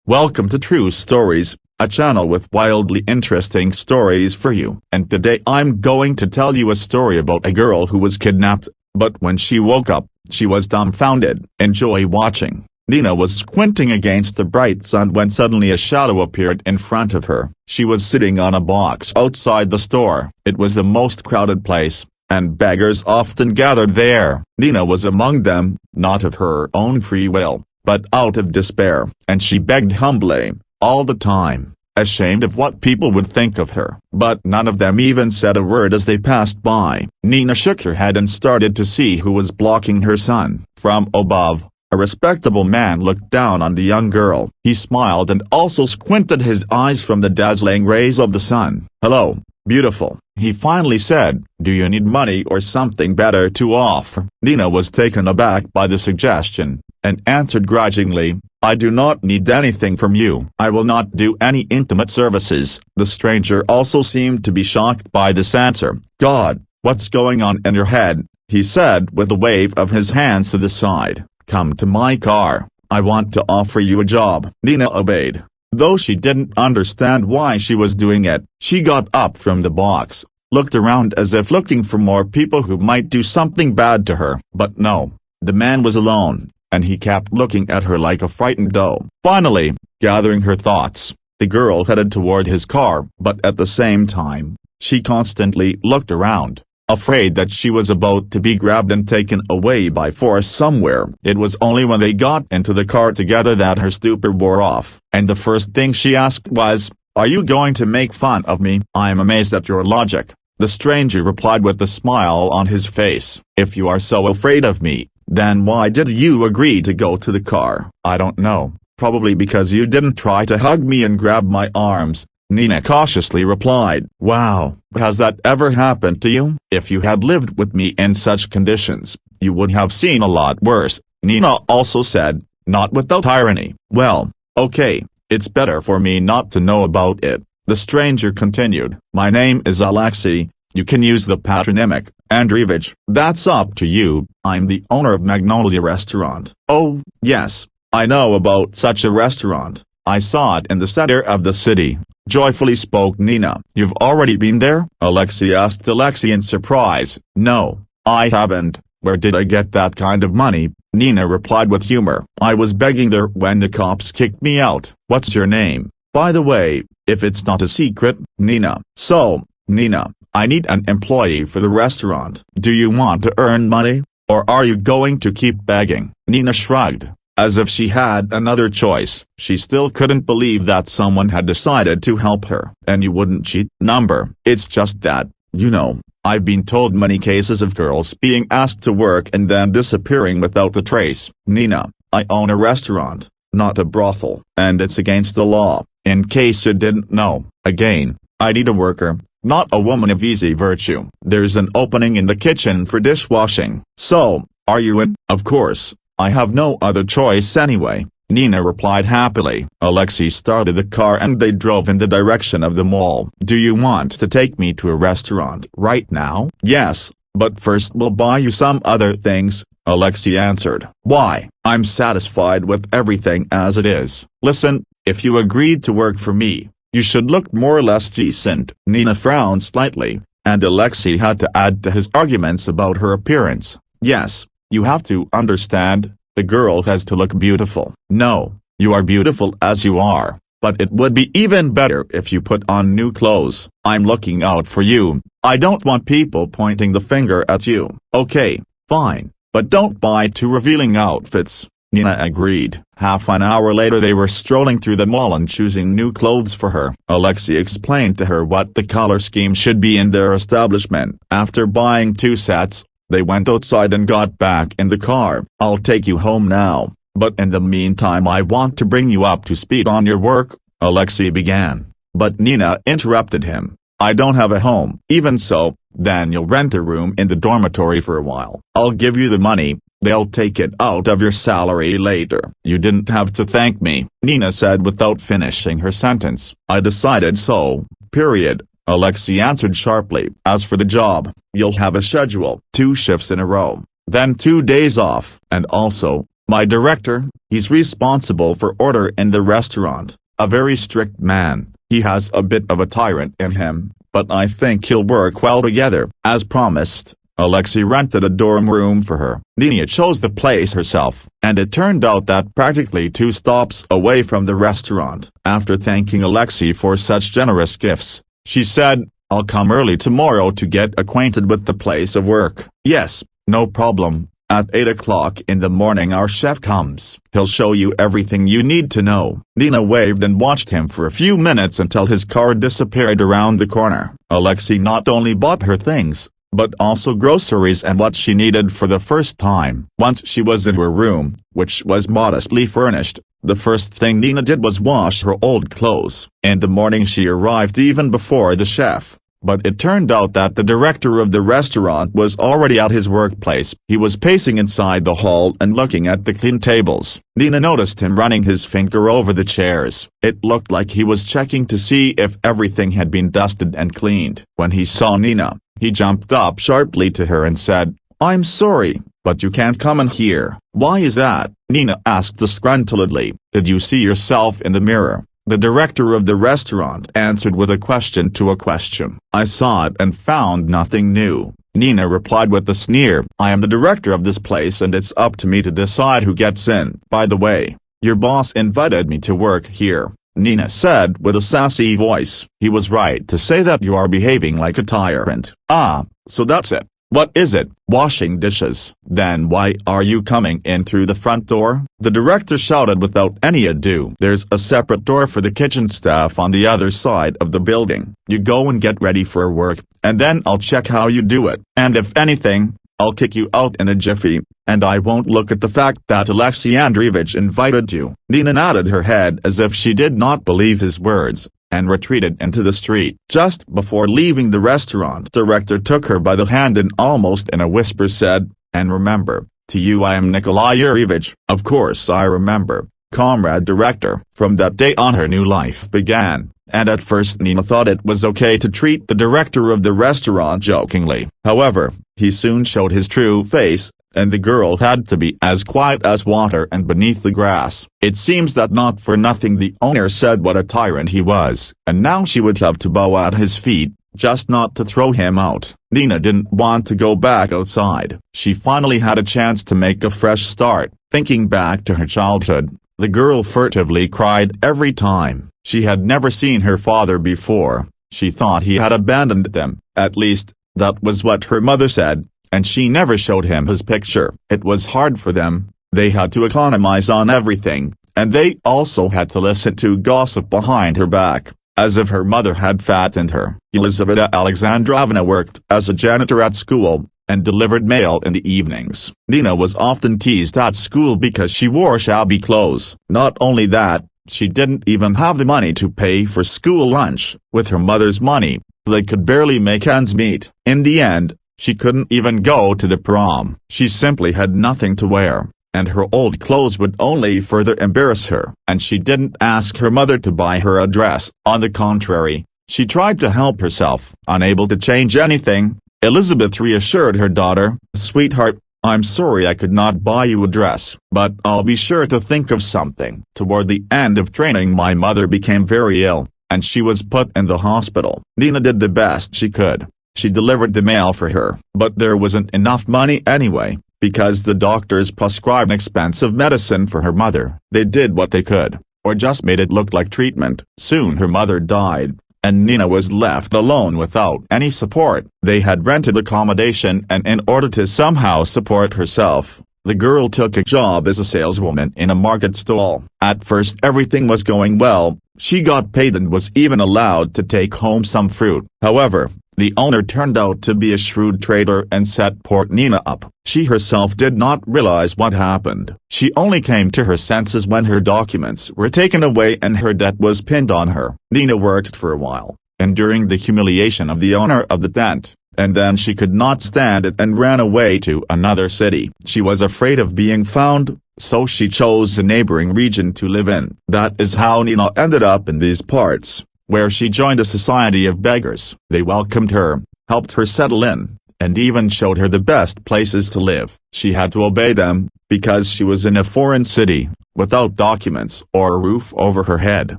Welcome to True Stories, a channel with wildly interesting stories for you. And today I'm going to tell you a story about a girl who was kidnapped, but when she woke up, she was dumbfounded. Enjoy watching. Nina was squinting against the bright sun when suddenly a shadow appeared in front of her. She was sitting on a box outside the store. It was the most crowded place, and beggars often gathered there. Nina was among them, not of her own free will, but out of despair, and she begged humbly, all the time, ashamed of what people would think of her. But none of them even said a word as they passed by. Nina shook her head and started to see who was blocking her sun. From above, a respectable man looked down on the young girl. He smiled and also squinted his eyes from the dazzling rays of the sun. "Hello, beautiful," he finally said. "Do you need money or something better to offer?" Nina was taken aback by the suggestion, and answered grudgingly, "I do not need anything from you. I will not do any intimate services." The stranger also seemed to be shocked by this answer. "God, what's going on in your head?" he said with a wave of his hands to the side. "Come to my car, I want to offer you a job." Nina obeyed. Though she didn't understand why she was doing it, she got up from the box, looked around as if looking for more people who might do something bad to her. But no, the man was alone, and he kept looking at her like a frightened doe. Finally, gathering her thoughts, the girl headed toward his car. But at the same time, she constantly looked around, afraid that she was about to be grabbed and taken away by force somewhere. It was only when they got into the car together that her stupor wore off, and the first thing she asked was, "Are you going to make fun of me?" "I'm amazed at your logic," the stranger replied with a smile on his face. "If you are so afraid of me, then why did you agree to go to the car?" "I don't know, probably because you didn't try to hug me and grab my arms," Nina cautiously replied. "Wow, has that ever happened to you?" "If you had lived with me in such conditions, you would have seen a lot worse," Nina also said, not without irony. "Well, okay, it's better for me not to know about it," the stranger continued. "My name is Alexei, you can use the patronymic, Andreevich. That's up to you. I'm the owner of Magnolia Restaurant." "Oh, yes, I know about such a restaurant. I saw it in the center of the city," joyfully spoke Nina. "You've already been there?" Alexei asked in surprise. "No, I haven't. Where did I get that kind of money?" Nina replied with humor. "I was begging there when the cops kicked me out." "What's your name, by the way, if it's not a secret?" "Nina." "So, Nina, I need an employee for the restaurant. Do you want to earn money, or are you going to keep begging?" Nina shrugged, as if she had another choice. She still couldn't believe that someone had decided to help her. "And you wouldn't cheat?" "Number, it's just that, you know, I've been told many cases of girls being asked to work and then disappearing without a trace." "Nina, I own a restaurant, not a brothel, and it's against the law, in case you didn't know. Again, I need a worker, not a woman of easy virtue. There's an opening in the kitchen for dishwashing. So, are you in?" "Of course, I have no other choice anyway," Nina replied happily. Alexei started the car and they drove in the direction of the mall. "Do you want to take me to a restaurant right now?" "Yes, but first we'll buy you some other things," Alexei answered. "Why? I'm satisfied with everything as it is." "Listen, if you agreed to work for me, you should look more or less decent." Nina frowned slightly, and Alexei had to add to his arguments about her appearance. "Yes, you have to understand, the girl has to look beautiful." "No, you are beautiful as you are, but it would be even better if you put on new clothes." "I'm looking out for you, I don't want people pointing the finger at you." "Okay, fine, but don't buy too revealing outfits," Nina agreed. Half an hour later they were strolling through the mall and choosing new clothes for her. Alexei explained to her what the color scheme should be in their establishment. After buying 2 sets, they went outside and got back in the car. "I'll take you home now, but in the meantime I want to bring you up to speed on your work," Alexei began. But Nina interrupted him. "I don't have a home." "Even so, then you'll rent a room in the dormitory for a while. I'll give you the money, they'll take it out of your salary later." "You didn't have to thank me," Nina said without finishing her sentence. "I decided so, period," Alexei answered sharply. "As for the job, you'll have a schedule, 2 shifts in a row, then 2 days off, and also, My director, he's responsible for order in the restaurant, a very strict man. He has a bit of a tyrant in him, but I think he'll work well together." As promised, Alexei rented a dorm room for her. Nina chose the place herself, and it turned out that practically 2 stops away from the restaurant. After thanking Alexei for such generous gifts, she said, "I'll come early tomorrow to get acquainted with the place of work." "Yes, no problem. At 8 o'clock in the morning our chef comes. He'll show you everything you need to know." Nina waved and watched him for a few minutes until his car disappeared around the corner. Alexei not only bought her things, but also groceries and what she needed for the first time. Once she was in her room, which was modestly furnished, the first thing Nina did was wash her old clothes. In the morning she arrived even before the chef, but it turned out that the director of the restaurant was already at his workplace. He was pacing inside the hall and looking at the clean tables. Nina noticed him running his finger over the chairs. It looked like he was checking to see if everything had been dusted and cleaned. When he saw Nina, he jumped up sharply to her and said, "I'm sorry, but you can't come in here." "Why is that?" Nina asked disgruntledly. "Did you see yourself in the mirror?" The director of the restaurant answered with a question to a question. "I saw it and found nothing new," Nina replied with a sneer. "I am the director of this place and it's up to me to decide who gets in." "By the way, your boss invited me to work here," Nina said with a sassy voice. "He was right to say that you are behaving like a tyrant." "Ah, so that's it. What is it?" "Washing dishes." "Then why are you coming in through the front door?" the director shouted without any ado. "There's a separate door for the kitchen staff on the other side of the building. You go and get ready for work, and then I'll check how you do it. And if anything, I'll kick you out in a jiffy, and I won't look at the fact that Alexei Andreevich invited you." Nina nodded her head as if she did not believe his words, and retreated into the street. Just before leaving the restaurant, director took her by the hand and almost in a whisper said, "And remember, to you I am Nikolai Yurievich." "Of course I remember, comrade director." From that day on her new life began, and at first Nina thought it was okay to treat the director of the restaurant jokingly. However, he soon showed his true face, and the girl had to be as quiet as water and beneath the grass. It seems that not for nothing the owner said what a tyrant he was, and now she would love to bow at his feet, just not to throw him out. Nina didn't want to go back outside. She finally had a chance to make a fresh start. Thinking back to her childhood, the girl furtively cried every time. She had never seen her father before. She thought he had abandoned them, at least, that was what her mother said. And she never showed him his picture. It was hard for them, they had to economize on everything, and they also had to listen to gossip behind her back, as if her mother had fattened her. Elizaveta Alexandrovna worked as a janitor at school, and delivered mail in the evenings. Nina was often teased at school because she wore shabby clothes. Not only that, she didn't even have the money to pay for school lunch. With her mother's money, they could barely make ends meet. In the end, she couldn't even go to the prom. She simply had nothing to wear, and her old clothes would only further embarrass her. And she didn't ask her mother to buy her a dress. On the contrary, she tried to help herself. Unable to change anything, Elizabeth reassured her daughter, "Sweetheart, I'm sorry I could not buy you a dress, but I'll be sure to think of something." Toward the end of training my mother became very ill, and she was put in the hospital. Nina did the best she could. She delivered the mail for her, but there wasn't enough money anyway, because the doctors prescribed expensive medicine for her mother. They did what they could, or just made it look like treatment. Soon her mother died, and Nina was left alone without any support. They had rented accommodation, and in order to somehow support herself, the girl took a job as a saleswoman in a market stall. At first everything was going well, she got paid and was even allowed to take home some fruit. However, the owner turned out to be a shrewd trader and set poor Nina up. She herself did not realize what happened. She only came to her senses when her documents were taken away and her debt was pinned on her. Nina worked for a while, enduring the humiliation of the owner of the tent, and then she could not stand it and ran away to another city. She was afraid of being found, so she chose a neighboring region to live in. That is how Nina ended up in these parts, where she joined a society of beggars. They welcomed her, helped her settle in, and even showed her the best places to live. She had to obey them, because she was in a foreign city, without documents or a roof over her head.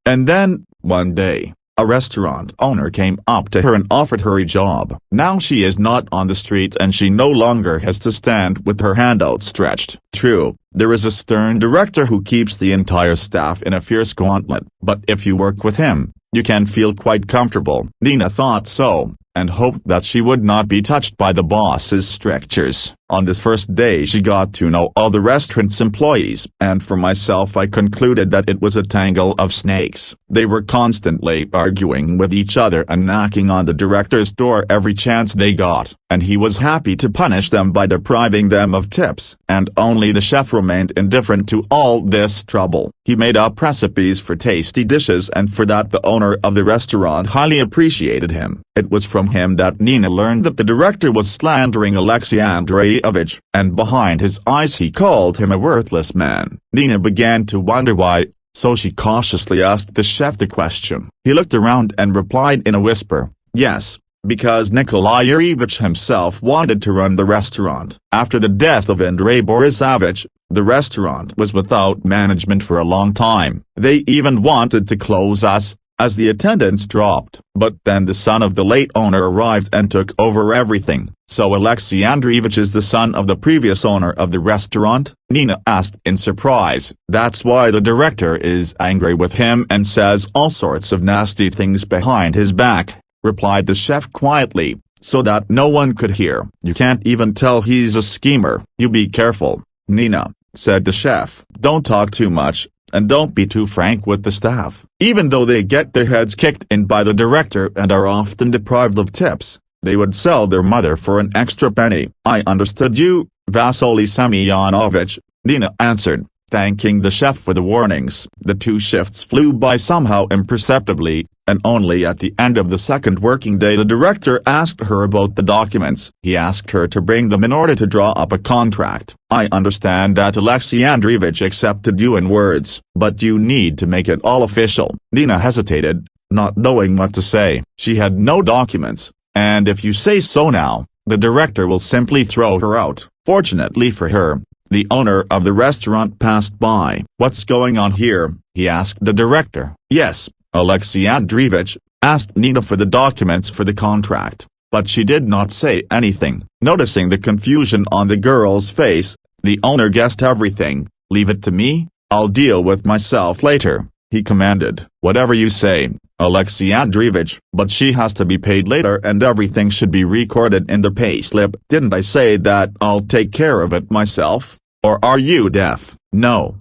And then, one day, a restaurant owner came up to her and offered her a job. Now she is not on the street and she no longer has to stand with her hand outstretched. True, there is a stern director who keeps the entire staff in a fierce gauntlet, but if you work with him, you can feel quite comfortable. Nina thought so, and hoped that she would not be touched by the boss's strictures. On this first day she got to know all the restaurant's employees, and for myself I concluded that it was a tangle of snakes. They were constantly arguing with each other and knocking on the director's door every chance they got, and he was happy to punish them by depriving them of tips. And only the chef remained indifferent to all this trouble. He made up recipes for tasty dishes, and for that the owner of the restaurant highly appreciated him. It was from him that Nina learned that the director was slandering Alexei Andreevich, and behind his eyes he called him a worthless man. Nina began to wonder why, so she cautiously asked the chef the question. He looked around and replied in a whisper, "Yes, because Nikolai Yurievich himself wanted to run the restaurant. After the death of Andrei Borisovich, the restaurant was without management for a long time. They even wanted to close us, as the attendance dropped. But then the son of the late owner arrived and took over everything." "So Alexei Andreevich is the son of the previous owner of the restaurant?" Nina asked in surprise. "That's why the director is angry with him and says all sorts of nasty things behind his back," replied the chef quietly, so that no one could hear. "You can't even tell he's a schemer." "You be careful, Nina," said the chef. "Don't talk too much, and don't be too frank with the staff. Even though they get their heads kicked in by the director and are often deprived of tips, they would sell their mother for an extra penny." "I understood you, Vasily Semyonovich," Nina answered, thanking the chef for the warnings. The 2 shifts flew by somehow imperceptibly, and only at the end of the second working day the director asked her about the documents. He asked her to bring them in order to draw up a contract. "I understand that Alexei Andreevich accepted you in words, but you need to make it all official." Nina hesitated, not knowing what to say. She had no documents, and if you say so now, the director will simply throw her out. Fortunately for her, the owner of the restaurant passed by. "What's going on here?" he asked the director. "Yes, Alexei Andreevich," asked Nina for the documents for the contract, but she did not say anything. Noticing the confusion on the girl's face, the owner guessed everything. "Leave it to me, I'll deal with myself later," he commanded. "Whatever you say, Alexei Andreevich, but she has to be paid later and everything should be recorded in the payslip." "Didn't I say that I'll take care of it myself? Or are you deaf?" No,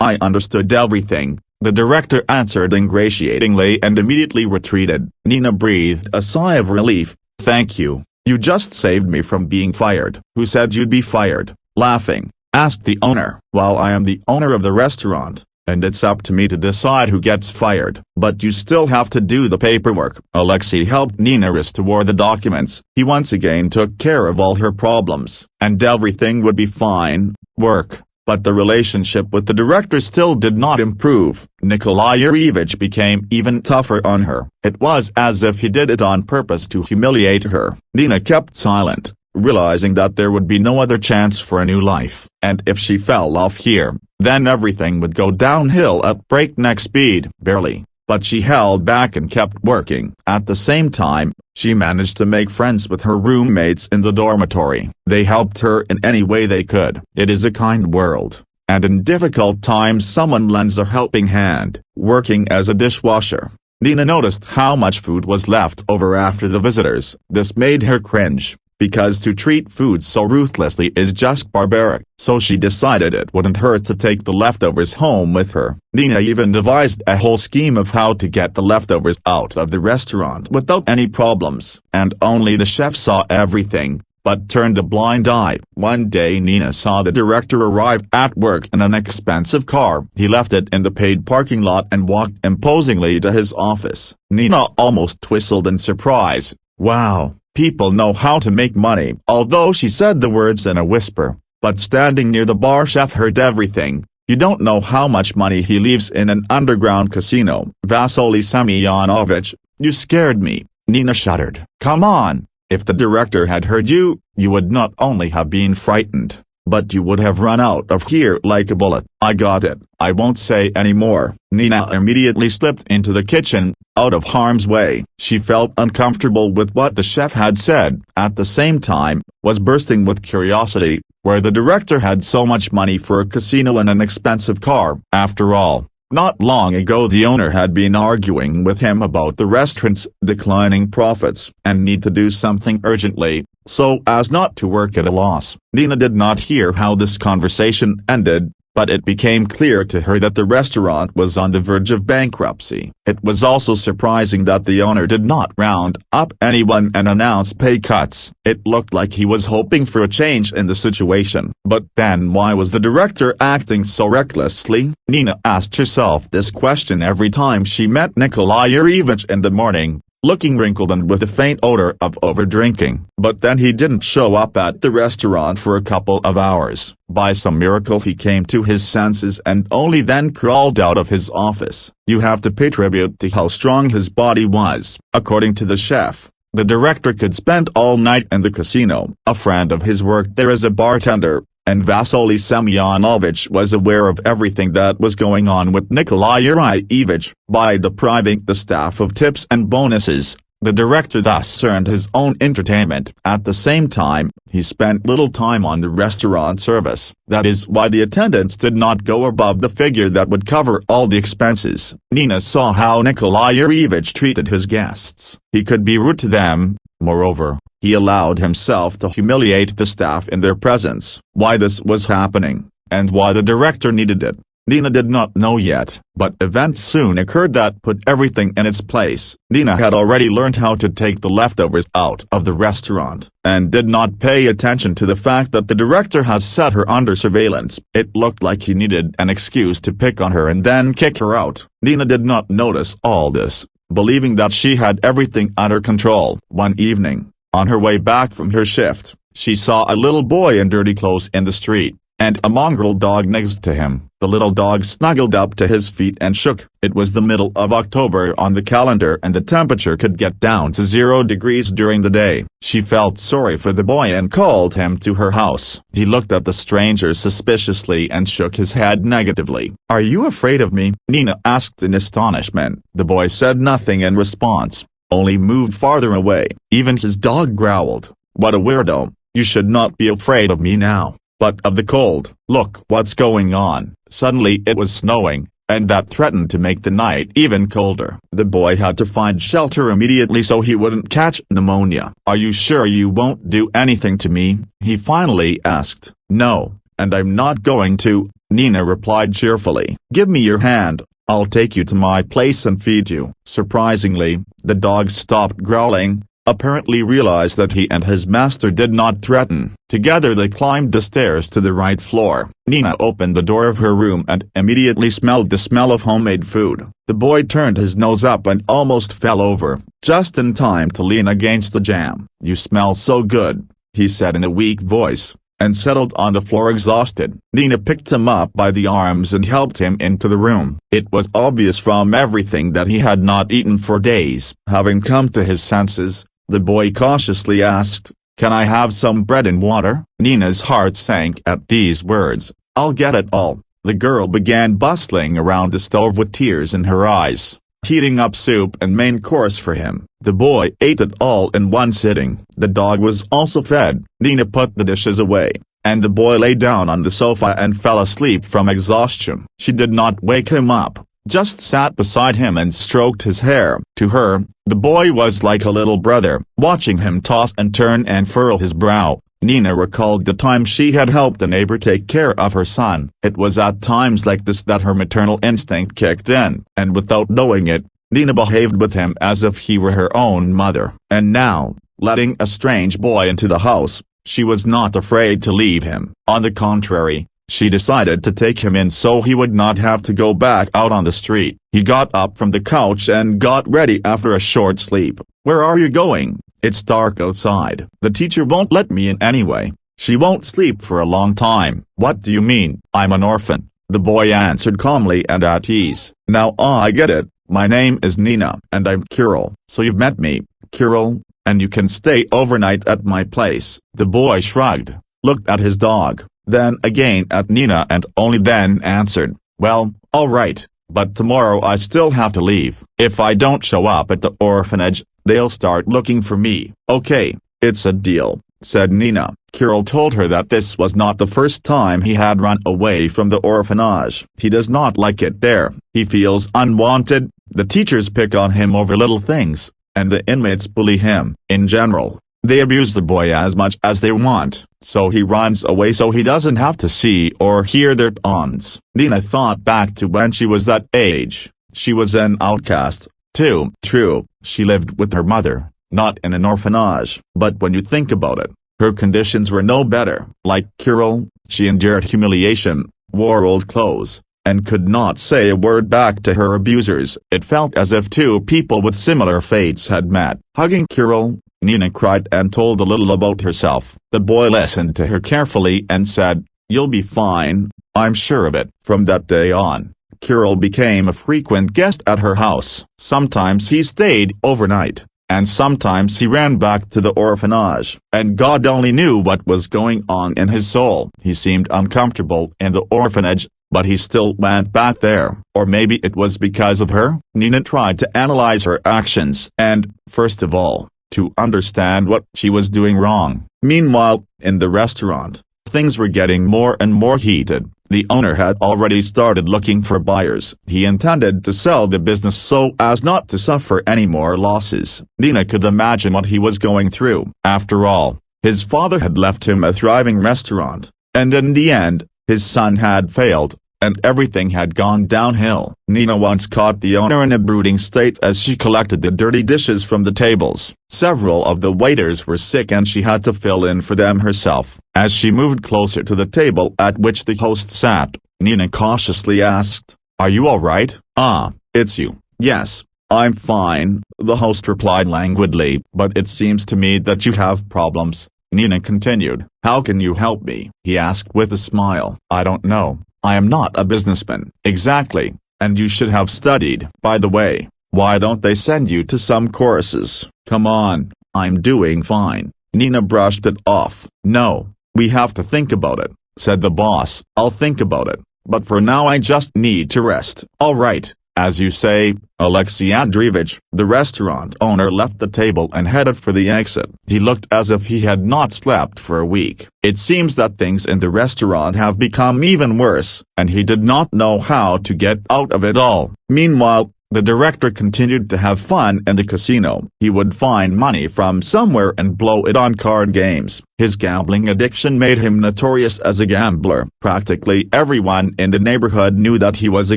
I understood everything," the director answered ingratiatingly and immediately retreated. Nina breathed a sigh of relief. "Thank you, you just saved me from being fired." "Who said you'd be fired?" laughing, asked the owner. "Well, I am the owner of the restaurant, and it's up to me to decide who gets fired." "But you still have to do the paperwork." Alexei helped Nina restore the documents. He once again took care of all her problems, and everything would be fine. Work. But the relationship with the director still did not improve. Nikolai Yurievich became even tougher on her. It was as if he did it on purpose to humiliate her. Nina kept silent, realizing that there would be no other chance for a new life. And if she fell off here, then everything would go downhill at breakneck speed. Barely, but she held back and kept working. At the same time, she managed to make friends with her roommates in the dormitory. They helped her in any way they could. It is a kind world, and in difficult times someone lends a helping hand. Working as a dishwasher, Nina noticed how much food was left over after the visitors. This made her cringe, because to treat food so ruthlessly is just barbaric. So she decided it wouldn't hurt to take the leftovers home with her. Nina even devised a whole scheme of how to get the leftovers out of the restaurant without any problems. And only the chef saw everything, but turned a blind eye. One day Nina saw the director arrive at work in an expensive car. He left it in the paid parking lot and walked imposingly to his office. Nina almost whistled in surprise. Wow. People know how to make money. Although she said the words in a whisper, but standing near the bar chef heard everything. "You don't know how much money he leaves in an underground casino." "Vasily Semyonovich, you scared me," Nina shuddered. "Come on, If the director had heard you, you would not only have been frightened, but you would have run out of here like a bullet. I got it, I won't say any more. Nina immediately slipped into the kitchen, out of harm's way. She felt uncomfortable with what the chef had said, at the same time, was bursting with curiosity, where the director had so much money for a casino and an expensive car. After all, not long ago the owner had been arguing with him about the restaurant's declining profits and need to do something urgently, so as not to work at a loss. Nina did not hear how this conversation ended, but it became clear to her that the restaurant was on the verge of bankruptcy. It was also surprising that the owner did not round up anyone and announce pay cuts. It looked like he was hoping for a change in the situation. But then why was the director acting so recklessly? Nina asked herself this question every time she met Nikolai Yurievich in the morning, looking wrinkled and with a faint odor of overdrinking. But then he didn't show up at the restaurant for a couple of hours. By some miracle he came to his senses and only then crawled out of his office. You have to pay tribute to how strong his body was. According to the chef, the director could spend all night in the casino. A friend of his worked there as a bartender, and Vasily Semyonovich was aware of everything that was going on with Nikolai Yurievich. By depriving the staff of tips and bonuses, the director thus earned his own entertainment. At the same time, he spent little time on the restaurant service. That is why the attendants did not go above the figure that would cover all the expenses. Nina saw how Nikolai Yurievich treated his guests. He could be rude to them. Moreover, he allowed himself to humiliate the staff in their presence. Why this was happening, and why the director needed it, Nina did not know yet, but events soon occurred that put everything in its place. Nina had already learned how to take the leftovers out of the restaurant, and did not pay attention to the fact that the director has set her under surveillance. It looked like he needed an excuse to pick on her and then kick her out. Nina did not notice all this, believing that she had everything under control. One evening, on her way back from her shift, she saw a little boy in dirty clothes in the street, and a mongrel dog next to him. The little dog snuggled up to his feet and shook. It was the middle of October on the calendar and the temperature could get down to 0 degrees during the day. She felt sorry for the boy and called him to her house. He looked at the stranger suspiciously and shook his head negatively. "Are you afraid of me?" Nina asked in astonishment. The boy said nothing in response, only moved farther away. Even his dog growled. "What a weirdo. You should not be afraid of me now, but of the cold. Look what's going on." Suddenly it was snowing, and that threatened to make the night even colder. The boy had to find shelter immediately so he wouldn't catch pneumonia. "Are you sure you won't do anything to me?" he finally asked. "No, and I'm not going to," Nina replied cheerfully. "Give me your hand, I'll take you to my place and feed you." Surprisingly, the dog stopped growling, apparently realized that he and his master did not threaten. Together they climbed the stairs to the right floor. Nina opened the door of her room and immediately smelled the smell of homemade food. The boy turned his nose up and almost fell over, just in time to lean against the jamb. "You smell so good," he said in a weak voice, and settled on the floor exhausted. Nina picked him up by the arms and helped him into the room. It was obvious from everything that he had not eaten for days. Having come to his senses, the boy cautiously asked, "Can I have some bread and water?" Nina's heart sank at these words. "I'll get it all." The girl began bustling around the stove with tears in her eyes, heating up soup and main course for him. The boy ate it all in one sitting. The dog was also fed. Nina put the dishes away, and the boy lay down on the sofa and fell asleep from exhaustion. She did not wake him up, just sat beside him and stroked his hair. To her, the boy was like a little brother. Watching him toss and turn and furrow his brow, Nina recalled the time she had helped a neighbor take care of her son. It was at times like this that her maternal instinct kicked in, and without knowing it, Nina behaved with him as if he were her own mother. And now, letting a strange boy into the house, she was not afraid to leave him. On the contrary, she decided to take him in so he would not have to go back out on the street. He got up from the couch and got ready after a short sleep. "Where are you going? It's dark outside." "The teacher won't let me in anyway. She won't sleep for a long time." "What do you mean?" "I'm an orphan," the boy answered calmly and at ease. "Now I get it. My name is Nina. And I'm Kirill." "So you've met me, Kirill, and you can stay overnight at my place." The boy shrugged, looked at his dog, then again at Nina and only then answered, "Well, all right, but tomorrow I still have to leave. If I don't show up at the orphanage, they'll start looking for me." "Okay, it's a deal," said Nina. Kirill told her that this was not the first time he had run away from the orphanage. He does not like it there. He feels unwanted, the teachers pick on him over little things, and the inmates bully him. In general, they abuse the boy as much as they want, so he runs away so he doesn't have to see or hear their taunts. Nina thought back to when she was that age. She was an outcast, too. True, she lived with her mother, not in an orphanage. But when you think about it, her conditions were no better. Like Kirill, she endured humiliation, wore old clothes, and could not say a word back to her abusers. It felt as if two people with similar fates had met. Hugging Kirill, Nina cried and told a little about herself. The boy listened to her carefully and said, "You'll be fine, I'm sure of it." From that day on, Kirill became a frequent guest at her house. Sometimes he stayed overnight, and sometimes he ran back to the orphanage, and God only knew what was going on in his soul. He seemed uncomfortable in the orphanage, but he still went back there. Or maybe it was because of her. Nina tried to analyze her actions and, first of all, to understand what she was doing wrong. Meanwhile, in the restaurant, things were getting more and more heated. The owner had already started looking for buyers. He intended to sell the business so as not to suffer any more losses. Nina could imagine what he was going through. After all, his father had left him a thriving restaurant, and in the end, his son had failed, and everything had gone downhill. Nina once caught the owner in a brooding state as she collected the dirty dishes from the tables. Several of the waiters were sick and she had to fill in for them herself. As she moved closer to the table at which the host sat, Nina cautiously asked, "Are you all right?" "Ah, it's you." "Yes, I'm fine," the host replied languidly. "But it seems to me that you have problems," Nina continued. "How can you help me?" he asked with a smile. "I don't know. I am not a businessman." "Exactly, and you should have studied. By the way, why don't they send you to some courses?" "Come on, I'm doing fine." Nina brushed it off. "No, we have to think about it," said the boss. "I'll think about it, but for now I just need to rest." "All right, as you say, Alexei Andreevich." The restaurant owner left the table and headed for the exit. He looked as if he had not slept for a week. It seems that things in the restaurant have become even worse, and he did not know how to get out of it all. Meanwhile, the director continued to have fun in the casino. He would find money from somewhere and blow it on card games. His gambling addiction made him notorious as a gambler. Practically everyone in the neighborhood knew that he was a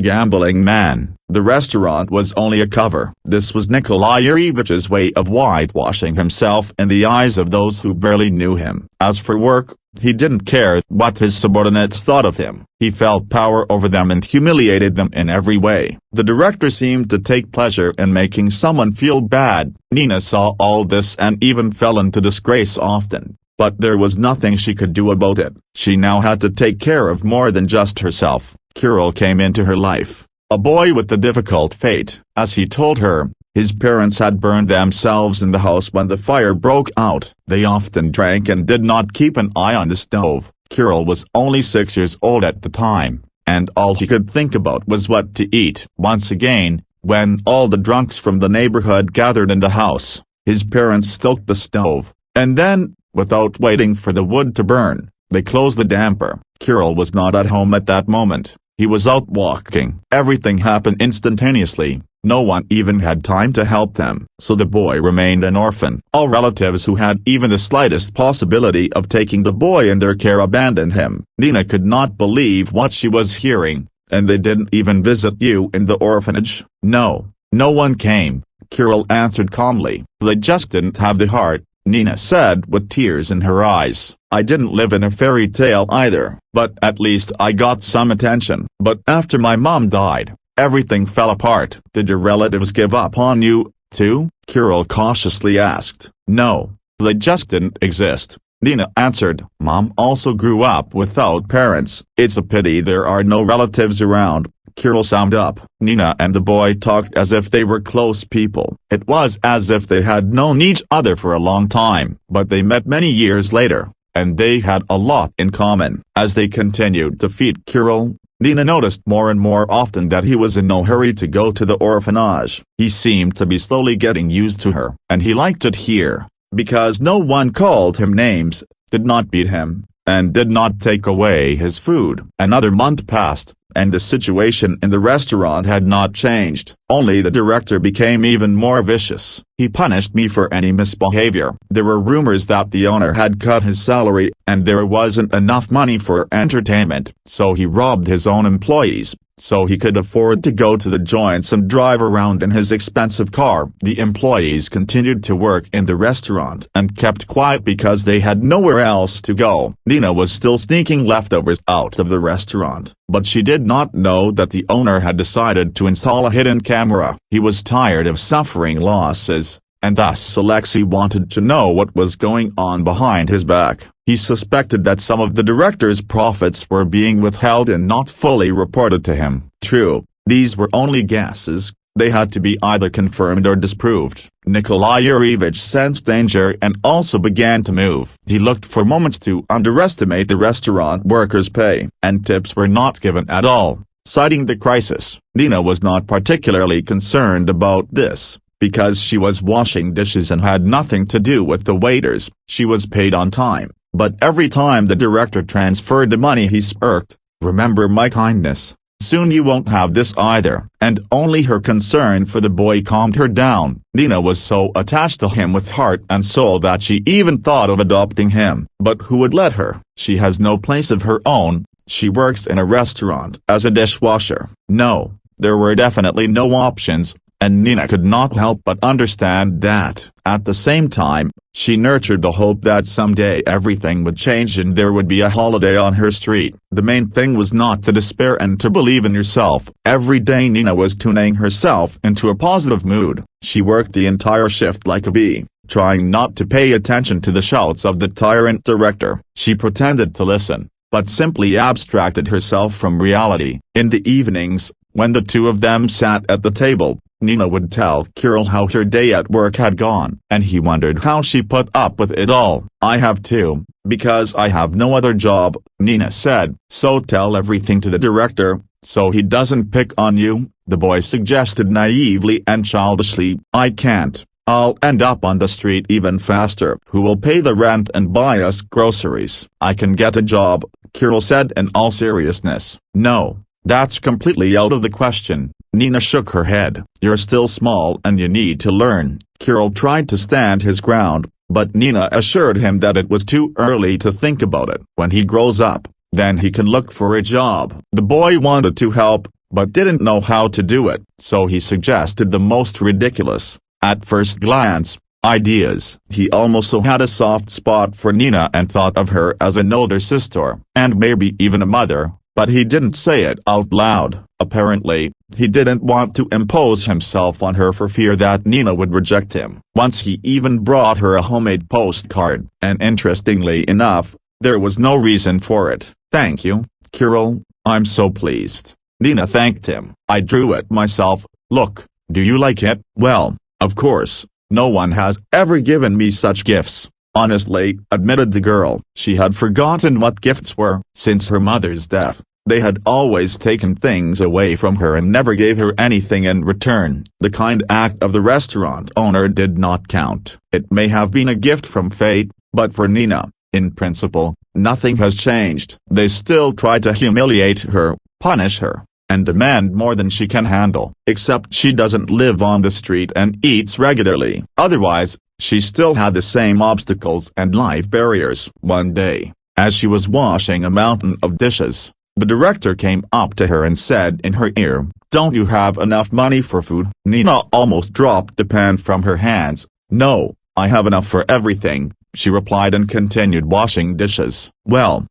gambling man. The restaurant was only a cover. This was Nikolai Yurevich's way of whitewashing himself in the eyes of those who barely knew him. As for work, he didn't care what his subordinates thought of him. He felt power over them and humiliated them in every way. The director seemed to take pleasure in making someone feel bad. Nina saw all this and even fell into disgrace often. But there was nothing she could do about it. She now had to take care of more than just herself. Kirill came into her life, a boy with a difficult fate. As he told her, his parents had burned themselves in the house when the fire broke out. They often drank and did not keep an eye on the stove. Kirill was only 6 years old at the time, and all he could think about was what to eat. Once again, when all the drunks from the neighborhood gathered in the house, his parents stoked the stove, and then, without waiting for the wood to burn, they closed the damper. Kirill was not at home at that moment. He was out walking. Everything happened instantaneously. No one even had time to help them. So the boy remained an orphan. All relatives who had even the slightest possibility of taking the boy in their care abandoned him. Nina could not believe what she was hearing. "And they didn't even visit you in the orphanage?" "No, no one came," Kirill answered calmly. "They just didn't have the heart," Nina said with tears in her eyes. "I didn't live in a fairy tale either, but at least I got some attention. But after my mom died, everything fell apart." "Did your relatives give up on you, too?" Kirill cautiously asked. "No, they just didn't exist," Nina answered. "Mom also grew up without parents. It's a pity there are no relatives around, Kirill summed up. Nina and the boy talked as if they were close people. It was as if they had known each other for a long time, but they met many years later, and they had a lot in common. As they continued to feed Kirill, Nina noticed more and more often that he was in no hurry to go to the orphanage. He seemed to be slowly getting used to her, and he liked it here, because no one called him names, did not beat him, and did not take away his food. Another month passed, and the situation in the restaurant had not changed. Only the director became even more vicious. He punished me for any misbehavior. There were rumors that the owner had cut his salary, and there wasn't enough money for entertainment, so he robbed his own employees, so he could afford to go to the joints and drive around in his expensive car. The employees continued to work in the restaurant and kept quiet because they had nowhere else to go. Nina was still sneaking leftovers out of the restaurant, but she did not know that the owner had decided to install a hidden camera. He was tired of suffering losses, and thus Alexei wanted to know what was going on behind his back. He suspected that some of the director's profits were being withheld and not fully reported to him. True, these were only guesses, they had to be either confirmed or disproved. Nikolai Yurievich sensed danger and also began to move. He looked for moments to underestimate the restaurant workers' pay, and tips were not given at all. Citing the crisis, Nina was not particularly concerned about this, because she was washing dishes and had nothing to do with the waiters. She was paid on time, but every time the director transferred the money he smirked. "Remember my kindness. Soon you won't have this either." And only her concern for the boy calmed her down. Nina was so attached to him with heart and soul that she even thought of adopting him. But who would let her? She has no place of her own. She works in a restaurant as a dishwasher. No, there were definitely no options, and Nina could not help but understand that. At the same time, she nurtured the hope that someday everything would change and there would be a holiday on her street. The main thing was not to despair and to believe in yourself. Every day Nina was tuning herself into a positive mood. She worked the entire shift like a bee, trying not to pay attention to the shouts of the tyrant director. She pretended to listen, but simply abstracted herself from reality. In the evenings, when the two of them sat at the table, Nina would tell Kirill how her day at work had gone, and he wondered how she put up with it all. "I have to, because I have no other job," Nina said. "So tell everything to the director, so he doesn't pick on you," the boy suggested naively and childishly. "I can't. I'll end up on the street even faster. Who will pay the rent and buy us groceries?" "I can get a job," Kirill said in all seriousness. "No, that's completely out of the question." Nina shook her head. "You're still small and you need to learn." Kirill tried to stand his ground, but Nina assured him that it was too early to think about it. "When he grows up, then he can look for a job." The boy wanted to help, but didn't know how to do it, so he suggested the most ridiculous, at first glance, ideas. He also had a soft spot for Nina and thought of her as an older sister, and maybe even a mother, but he didn't say it out loud. Apparently, he didn't want to impose himself on her for fear that Nina would reject him. Once he even brought her a homemade postcard, and interestingly enough, there was no reason for it. "Thank you, Kirill, I'm so pleased." Nina thanked him. "I drew it myself, look, do you like it?" "Well, of course, no one has ever given me such gifts." Honestly, admitted the girl. She had forgotten what gifts were. Since her mother's death, they had always taken things away from her and never gave her anything in return. The kind act of the restaurant owner did not count. It may have been a gift from fate, but for Nina, in principle, nothing has changed. They still try to humiliate her, punish her, and demand more than she can handle. Except she doesn't live on the street and eats regularly. Otherwise, she still had the same obstacles and life barriers. One day, as she was washing a mountain of dishes, the director came up to her and said in her ear, "Don't you have enough money for food?" Nina almost dropped the pan from her hands. "No, I have enough for everything," she replied and continued washing dishes. Well,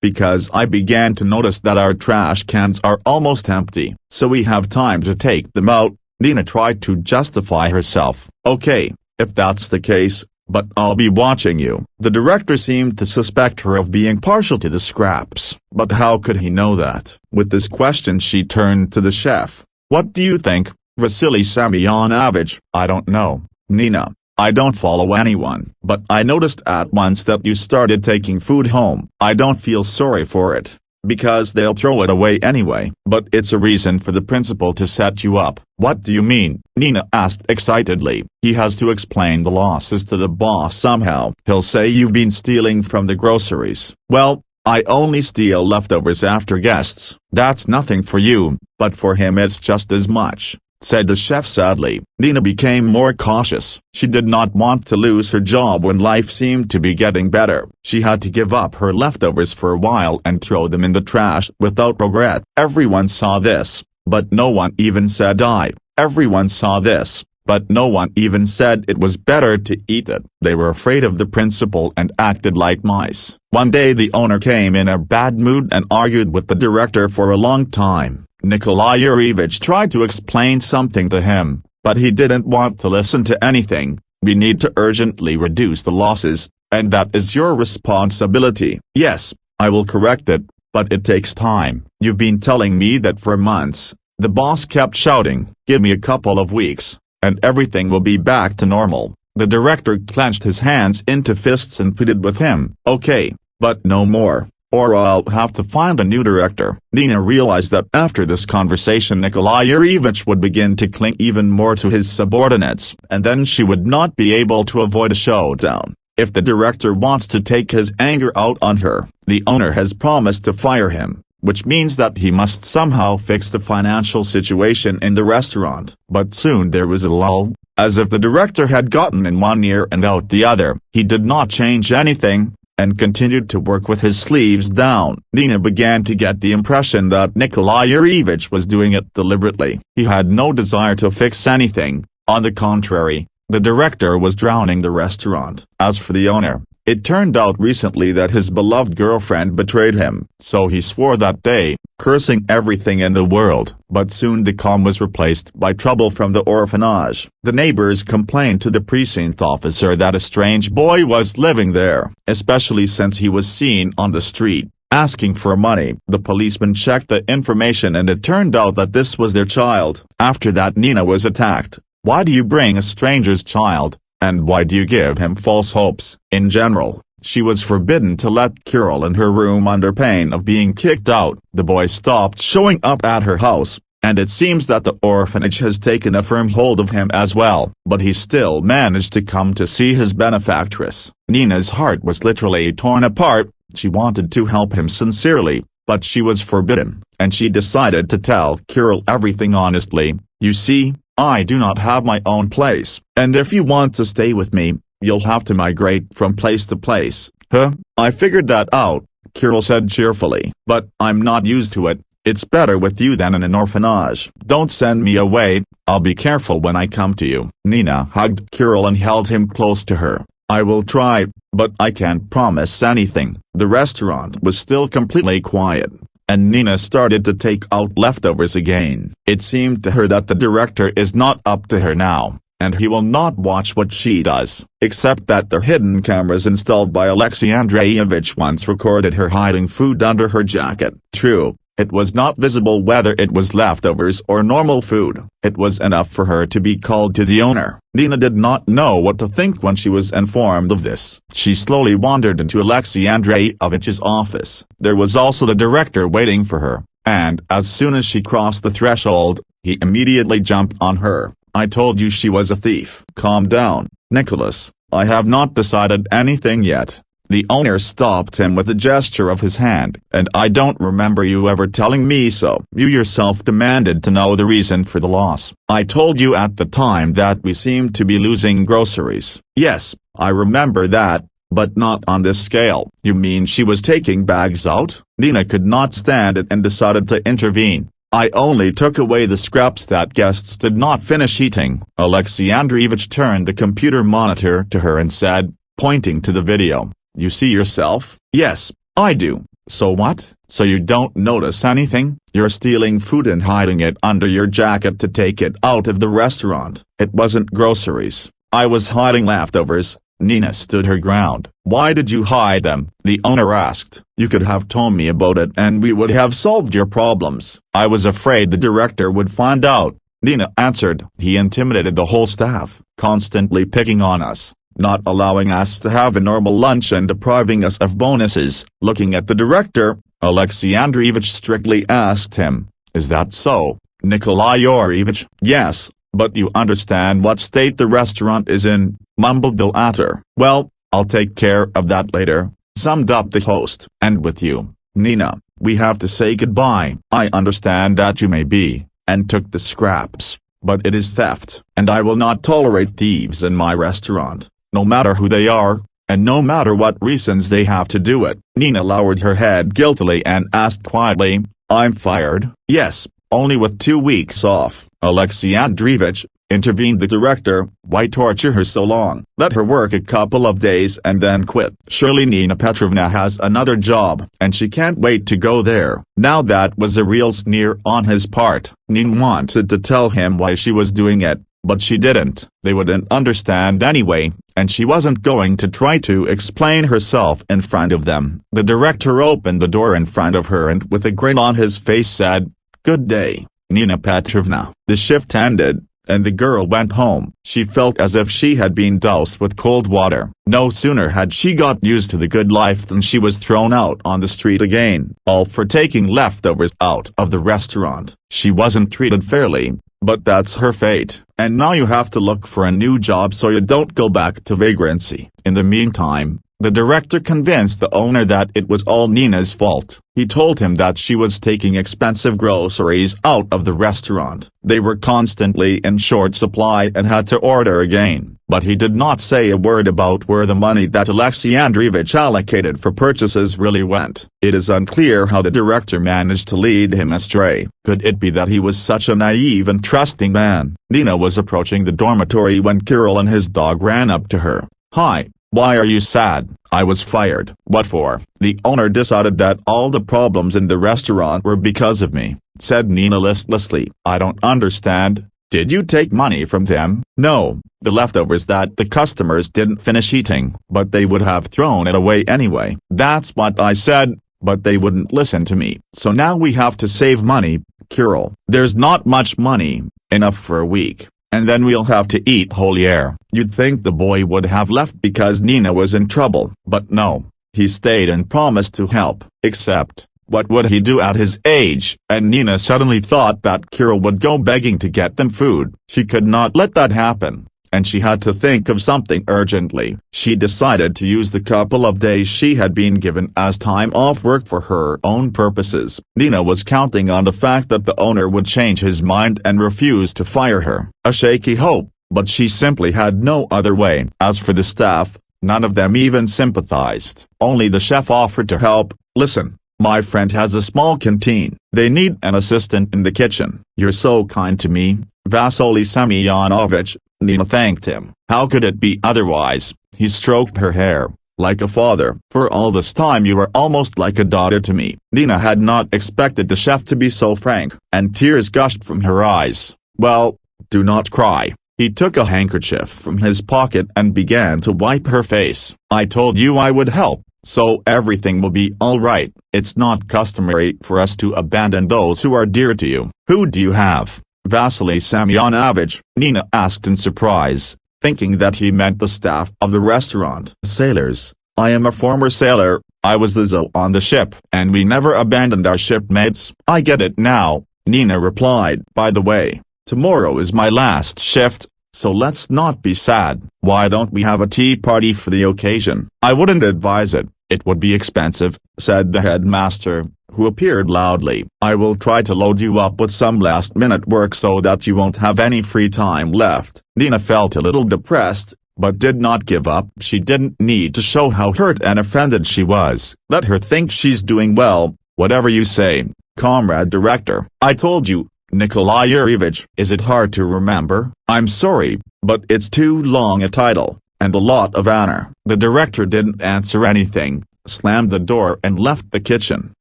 because I began to notice that our trash cans are almost empty, so we have time to take them out." Nina tried to justify herself. "Okay, if that's the case, but I'll be watching you." The director seemed to suspect her of being partial to the scraps, but how could he know that? With this question she turned to the chef. "What do you think, Vasily Semyonovich?" "I don't know, Nina. I don't follow anyone. But I noticed at once that you started taking food home. I don't feel sorry for it, because they'll throw it away anyway. But it's a reason for the principal to set you up." "What do you mean?" Nina asked excitedly. "He has to explain the losses to the boss somehow. He'll say you've been stealing from the groceries." "Well, I only steal leftovers after guests." "That's nothing for you, but for him it's just as much," said the chef sadly. Nina became more cautious. She did not want to lose her job when life seemed to be getting better. She had to give up her leftovers for a while and throw them in the trash without regret. Everyone saw this, but no one even said I. Everyone saw this, but no one even said it was better to eat it. They were afraid of the principal and acted like mice. One day the owner came in a bad mood and argued with the director for a long time. Nikolai Yurievich tried to explain something to him, but he didn't want to listen to anything. "We need to urgently reduce the losses, and that is your responsibility." "Yes, I will correct it, but it takes time." "You've been telling me that for months," the boss kept shouting. "Give me a couple of weeks, and everything will be back to normal." The director clenched his hands into fists and pleaded with him. "Okay, but no more, or I'll have to find a new director." Nina realized that after this conversation Nikolai Yurievich would begin to cling even more to his subordinates, and then she would not be able to avoid a showdown. If the director wants to take his anger out on her, the owner has promised to fire him, which means that he must somehow fix the financial situation in the restaurant. But soon there was a lull, as if the director had gotten in one ear and out the other. He did not change anything, and continued to work with his sleeves down. Nina began to get the impression that Nikolai Yurievich was doing it deliberately. He had no desire to fix anything. On the contrary, the director was drowning the restaurant. As for the owner, it turned out recently that his beloved girlfriend betrayed him. So he swore that day, cursing everything in the world. But soon the calm was replaced by trouble from the orphanage. The neighbors complained to the precinct officer that a strange boy was living there, especially since he was seen on the street, asking for money. The policeman checked the information and it turned out that this was their child. After that Nina was attacked. "Why do you bring a stranger's child, and why do you give him false hopes?" In general, she was forbidden to let Kirill in her room under pain of being kicked out. The boy stopped showing up at her house, and it seems that the orphanage has taken a firm hold of him as well. But he still managed to come to see his benefactress. Nina's heart was literally torn apart. She wanted to help him sincerely, but she was forbidden, and she decided to tell Kirill everything honestly. "You see, I do not have my own place, and if you want to stay with me, you'll have to migrate from place to place." "Huh, I figured that out," Kirill said cheerfully. "But I'm not used to it. It's better with you than in an orphanage." "Don't send me away, I'll be careful when I come to you." Nina hugged Kirill and held him close to her. "I will try, but I can't promise anything." The restaurant was still completely quiet, and Nina started to take out leftovers again. It seemed to her that the director is not up to her now, and he will not watch what she does. Except that the hidden cameras installed by Alexei Andreevich once recorded her hiding food under her jacket. True, it was not visible whether it was leftovers or normal food. It was enough for her to be called to the owner. Nina did not know what to think when she was informed of this. She slowly wandered into Alexei Andreevich's office. There was also the director waiting for her, and as soon as she crossed the threshold, he immediately jumped on her. "I told you she was a thief." "Calm down, Nicholas, I have not decided anything yet." The owner stopped him with a gesture of his hand. "And I don't remember you ever telling me so." "You yourself demanded to know the reason for the loss." "I told you at the time that we seemed to be losing groceries." "Yes, I remember that, but not on this scale." "You mean she was taking bags out?" Nina could not stand it and decided to intervene. "I only took away the scraps that guests did not finish eating." Alexei Andreevich turned the computer monitor to her and said, pointing to the video, "You see yourself?" "Yes, I do." "So what? So you don't notice anything? You're stealing food and hiding it under your jacket to take it out of the restaurant." "It wasn't groceries. I was hiding leftovers, Nina stood her ground. "Why did you hide them?" the owner asked. "You could have told me about it and we would have solved your problems." "I was afraid the director would find out," Nina answered. "He intimidated the whole staff, constantly picking on us, not allowing us to have a normal lunch and depriving us of bonuses." Looking at the director, Alexei Andreevich strictly asked him, "Is that so, Nikolai Yurievich?" "Yes, but you understand what state the restaurant is in," mumbled the latter. "Well, I'll take care of that later," summed up the host. "And with you, Nina, we have to say goodbye. I understand that you may be, and took the scraps, but it is theft, and I will not tolerate thieves in my restaurant, no matter who they are, and no matter what reasons they have to do it." Nina lowered her head guiltily and asked quietly, "I'm fired?" "Yes, only with 2 weeks off." "Alexei Andreevich," intervened the director, "why torture her so long? Let her work a couple of days and then quit. Surely Nina Petrovna has another job, and she can't wait to go there." Now that was a real sneer on his part. Nina wanted to tell him why she was doing it, but she didn't. They wouldn't understand anyway, and she wasn't going to try to explain herself in front of them. The director opened the door in front of her and with a grin on his face said, "Good day, Nina Petrovna." The shift ended, and the girl went home. She felt as if she had been doused with cold water. No sooner had she got used to the good life than she was thrown out on the street again, all for taking leftovers out of the restaurant. She wasn't treated fairly, but that's her fate. And now you have to look for a new job so you don't go back to vagrancy. In the meantime, the director convinced the owner that it was all Nina's fault. He told him that she was taking expensive groceries out of the restaurant. They were constantly in short supply and had to order again. But he did not say a word about where the money that Alexei Andreevich allocated for purchases really went. It is unclear how the director managed to lead him astray. Could it be that he was such a naive and trusting man? Nina was approaching the dormitory when Kirill and his dog ran up to her. "Hi. Why are you sad?" "I was fired." "What for?" "The owner decided that all the problems in the restaurant were because of me," said Nina listlessly. "I don't understand. Did you take money from them?" "No, the leftovers that the customers didn't finish eating, but they would have thrown it away anyway." "That's what I said, but they wouldn't listen to me. So now we have to save money, Kirill." "There's not much money, enough for a week. And then we'll have to eat whole year." You'd think the boy would have left because Nina was in trouble. But no, he stayed and promised to help. Except, what would he do at his age? And Nina suddenly thought that Kirill would go begging to get them food. She could not let that happen, and she had to think of something urgently. She decided to use the couple of days she had been given as time off work for her own purposes. Nina was counting on the fact that the owner would change his mind and refuse to fire her. A shaky hope, but she simply had no other way. As for the staff, none of them even sympathized. Only the chef offered to help. "Listen, my friend has a small canteen. They need an assistant in the kitchen." "You're so kind to me, Vasily Semyonovich," Nina thanked him. "How could it be otherwise?" He stroked her hair. "Like a father. For all this time you were almost like a daughter to me." Nina had not expected the chef to be so frank, and tears gushed from her eyes. "Well, do not cry." He took a handkerchief from his pocket and began to wipe her face. "I told you I would help, so everything will be all right. It's not customary for us to abandon those who are dear to you." "Who do you have, Vasily Semyonovich?" Nina asked in surprise, thinking that he meant the staff of the restaurant. "Sailors. I am a former sailor. I was the ZO on the ship, and we never abandoned our shipmates." "I get it now," Nina replied. "By the way, tomorrow is my last shift, so let's not be sad. Why don't we have a tea party for the occasion?" "I wouldn't advise it. It would be expensive," said the headmaster, who appeared loudly. "I will try to load you up with some last-minute work so that you won't have any free time left." Nina felt a little depressed, but did not give up. She didn't need to show how hurt and offended she was. Let her think she's doing well. "Whatever you say, comrade director." "I told you, Nikolai Yurievich." "Is it hard to remember?" "I'm sorry, but it's too long a title, and a lot of honor." The director didn't answer anything, slammed the door and left the kitchen.